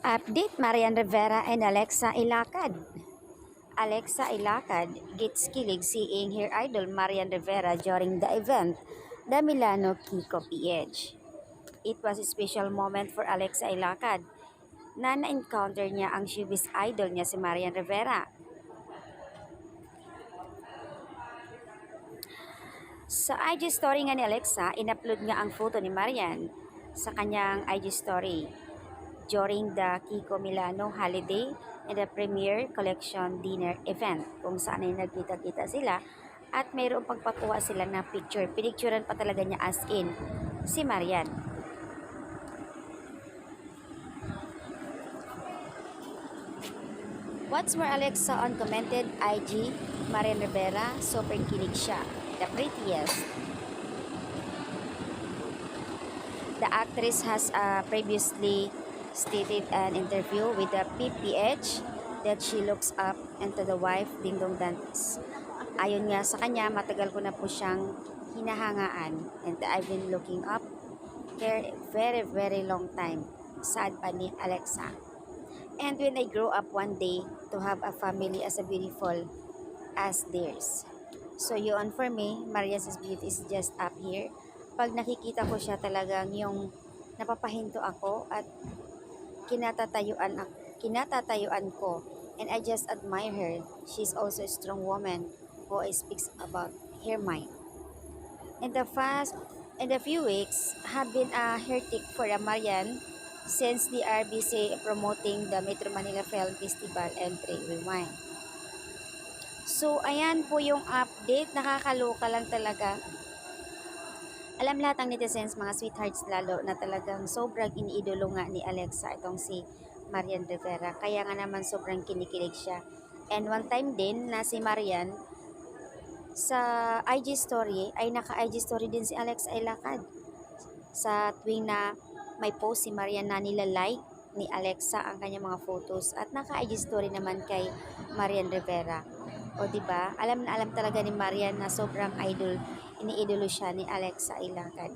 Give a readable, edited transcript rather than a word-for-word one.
Update Marian Rivera and Alexa Ilacad. Alexa Ilacad gets kilig seeing her idol Marian Rivera during the event, the Milano Kiko PH. It was a special moment for Alexa Ilacad na na-encounter niya ang showbiz idol niya si Marian Rivera. Sa IG story nga ni Alexa, in-upload nga ang photo ni Marian sa kanyang IG story during the Kiko Milano holiday and the premiere collection dinner event kung saan ay nagkita-kita sila at mayroong pagpakuha sila ng picture. Pinicturean pa talaga niya as in si Marian. What's more, Alexa on commented IG, Marian Rivera, super kilig siya. The prettiest. The actress has previously stated an interview with the PPH that she looks up into the wife Dingdong Dantes. Ayon nga sa kanya, matagal ko na po siyang hinahangaan and I've been looking up her very long time. Sad pa ni Alexa. And when I grow up one day to have a family as beautiful as theirs. So yun for me, Maria's beauty is just up here. Pag nakikita ko siya talagang yung napapahinto ako at kinatatayuan ko, and I just admire her. She's also a strong woman who speaks about her mind. In the few weeks have been a hectic for Marian since the RBC promoting the Metro Manila Film Festival and Rewind. So ayan po yung update, nakakaloka lang talaga. Alam lahat ng netizens, mga sweethearts lalo, na talagang sobrang iniidolo nga ni Alexa itong si Marian Rivera. Kaya nga naman sobrang kinikilig siya. And one time din na si Marian sa IG story, ay naka-IG story din si Alexa Ilacad. Sa tuwing na may post si Marian na nila-like ni Alexa ang kanyang mga photos at naka-IG story naman kay Marian Rivera. O diba? Alam na alam talaga ni Marian na sobrang iniidolo siya ni Alexa Ilacad.